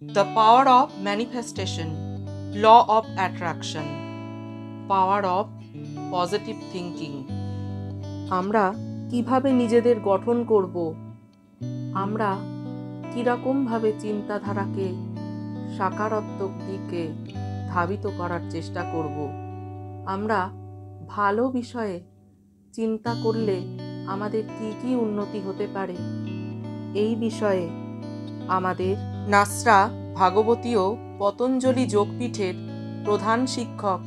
The power of manifestation, law of attraction, power of positive thinking. আমরা কিভাবে নিজেদের গঠন করব, আমরা কীরকমভাবে চিন্তাধারাকে সাকারাত্মক দিকে ধাবিত করার চেষ্টা করব। আমরা ভালো বিষয়ে চিন্তা করলে আমাদের কি কি উন্নতি হতে পারে, এই বিষয়ে আমাদের নাসরা ভাগবতীয় পতঞ্জলি যোগপীঠের প্রধান শিক্ষক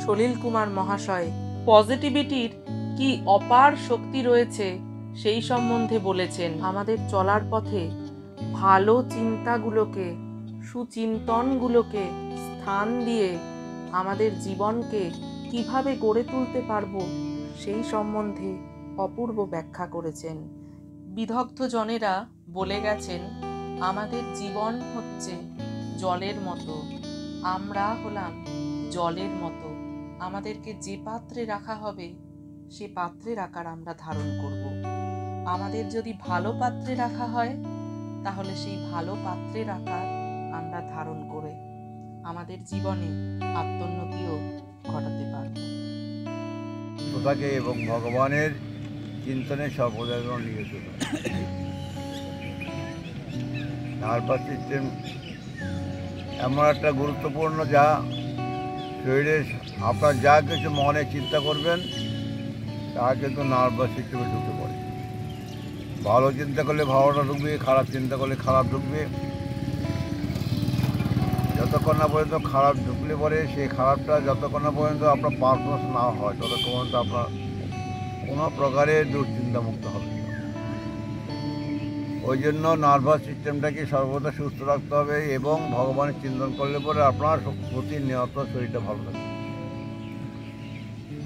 সলিল কুমার মহাশয় পজিটিভিটির কি অপার শক্তি রয়েছে সেই সম্বন্ধে বলেছেন। আমাদের চলার পথে ভালো চিন্তাগুলোকে, সুচিন্তনগুলোকে স্থান দিয়ে আমাদের জীবনকে কিভাবে গড়ে তুলতে পারবো সেই সম্বন্ধে অপূর্ব ব্যাখ্যা করেছেন। বিদগ্ধ জনেরা বলে গেছেন, আমাদের জীবন হচ্ছে জলের মতো, আমরা হলাম জলের মতো। আমাদেরকে যে পাত্রে রাখা হবে সে পাত্রের আকার আমরা ধারণ করব। আমাদের যদি ভালো পাত্রে রাখা হয় তাহলে সেই ভালো পাত্রের আকার আমরা ধারণ করে আমাদের জীবনে আত্মোন্নতিও ঘটাতে পারব। তাকে এবং ভগবানের চিন্তনে সর্বদা নিয়ে চলে। নার্ভাস সিস্টেম এমন একটা গুরুত্বপূর্ণ, যা শরীরে আপনার যা কিছু মনে চিন্তা করবেন তা কিন্তু নার্ভাস সিস্টেমে ঢুকে পড়ে। ভালো চিন্তা করলে ভালোটা ঢুকবে, খারাপ চিন্তা করলে খারাপ ঢুকবে। যতক্ষণ না পর্যন্ত খারাপ ঢুকলে পরে সেই খারাপটা যতক্ষণ না পর্যন্ত আপনার পারফরমেন্স না হয় ততক্ষণ পর্যন্ত আপনার কোনো প্রকারের দুশ্চিন্তা মুক্ত হবে। ওই জন্য নার্ভাস সিস্টেমটাকে সর্বদা সুস্থ রাখতে হবে এবং ভগবানের চিন্তন করলে পরে আপনার প্রতিনিয়ত শরীরটা ভালো থাকবে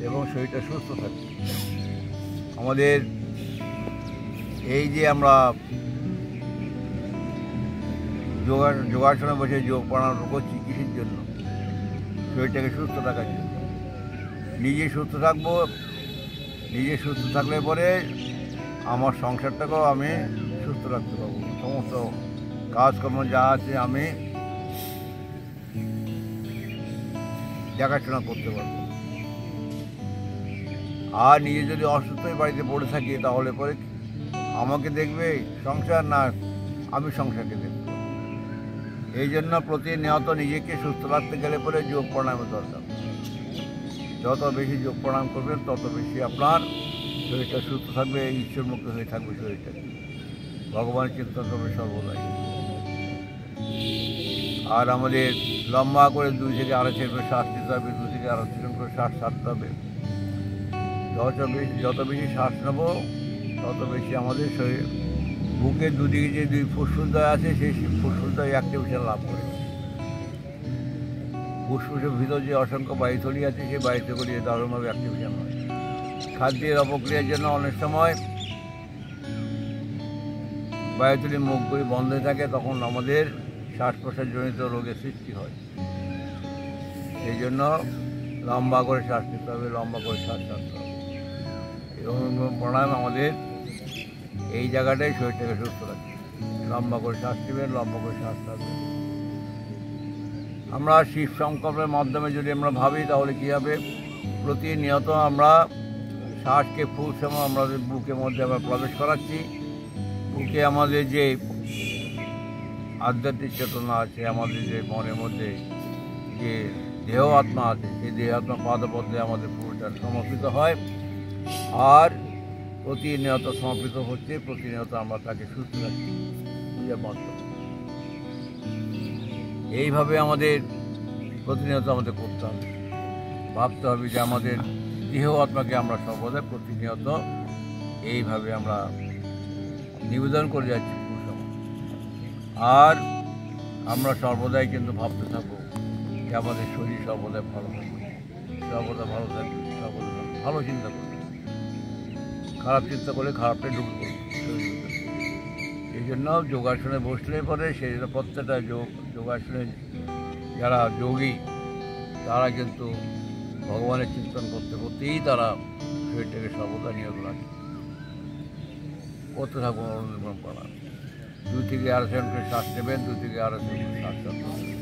এবং শরীরটা সুস্থ থাকবে। আমাদের এই যে আমরা যোগাসনে বসে যোগ প্রাণায়াম করছি কিসের জন্য? শরীরটাকে সুস্থ রাখার জন্য। নিজে সুস্থ থাকবো, নিজে সুস্থ থাকলে পরে আমার সংসারটাকেও আমি সুস্থ রাখতে পারবো। সমস্ত কাজকর্ম যা আছে আমি দেখাশোনা করতে পারবো। আর নিজে যদি অসুস্থ হয়ে বাড়িতে পড়ে থাকি তাহলে পরে আমাকে দেখবে সংসার, না আমি সংসারকে দেখব। এই জন্য প্রতিনিয়ত নিজেকে সুস্থ রাখতে গেলে পরে যোগ প্রাণায়ামের দরকার। যত বেশি যোগ প্রাণায়াম করবেন তত বেশি আপনার শরীরটা সুস্থ থাকবে, ঈশ্বরমুখী হয়ে থাকবে শরীরটা। ভগবানের চিন্তা করবে সর্বদাই। আর আমাদের লম্বা করে 2 থেকে 2.5 সেকেন্ড শ্বাস নিতে হবে, 2 থেকে 2.5 সেকেন্ড করে শ্বাস ছাড়তে হবে। যত বেশি শ্বাস নেব তত বেশি আমাদের শরীর বুকের দুদিকে যে 2 ফুসফুসদ্বয় আছে সেই ফুসফুসদ্বয় অ্যাক্টিভেশন লাভ করে। ফুসফুসের ভিতর যে অসংখ্য বায়ুথলি আছে সেই বায়ুথলি দারুণভাবে অ্যাক্টিভেশন হয়। খাদ্যের অপক্রিয়ার জন্য অনেক সময় বায়ুথলির মুখগুলি বন্ধ হয়ে থাকে, তখন আমাদের শ্বাস প্রশ্বাসজনিত রোগের সৃষ্টি হয়। সেই জন্য লম্বা করে শ্বাস নিতে হবে, লম্বা করে শ্বাস ছাড়তে হবে। এবং প্রাণায়াম আমাদের এই জায়গাটাই শরীরটাকে সুস্থ রাখবে। লম্বা করে শ্বাস নেবেন, লম্বা করে শ্বাস ছাড়বেন। আমরা শিব সংকল্পের মাধ্যমে যদি আমরা ভাবি তাহলে কী হবে? প্রতিনিয়ত আমরা শ্বাসকে ফুল সময় আমাদের বুকের মধ্যে আমরা প্রবেশ করাচ্ছি। বুকে আমাদের যে আধ্যাত্মিক চেতনা আছে, আমাদের যে মনের মধ্যে যে দেহ আত্মা আছে, সেই দেহ আত্মা পাদপদ্মে আমাদের পুরোটা সমর্পিত হয়। আর প্রতিনিয়ত সমর্পিত হচ্ছে, প্রতিনিয়ত আমরা তাকে সুস্থ রাখছি পূজার মাধ্যমে। এইভাবে আমাদের প্রতিনিয়ত আমাদের করতে হবে। ভাবতে হবে যে আমাদের দেহ আত্মাকে আমরা সর্বদা প্রতিনিয়ত এইভাবে আমরা নিবেদন করে যাচ্ছি পুরুষ। আর আমরা সর্বদাই কিন্তু ভাবতে থাকবো যে আমাদের শরীর সর্বদাই ভালো থাকবে, সর্বদা ভালো থাকবে, সর্বদা ভালো চিন্তা করবে। খারাপ চিন্তা করলে খারাপটাই ঢুকে পড়বে শরীরের ভিতরে। এই জন্য যোগাসনে বসলে পরে সেই প্রত্যেকটা যোগাসনে যারা যোগী তারা কিন্তু ভগবানের চিন্তন করতে করতেই তারা শরীরটাকে সর্বদা নিয়ত রাখে। করতে থাকবো অরুণ পাড়া। 2 থেকে 2.5 সেকেন্ড করে শ্বাস নেবেন, 2 থেকে 2.5 সেকেন্ড করে শ্বাস ছাড়বেন।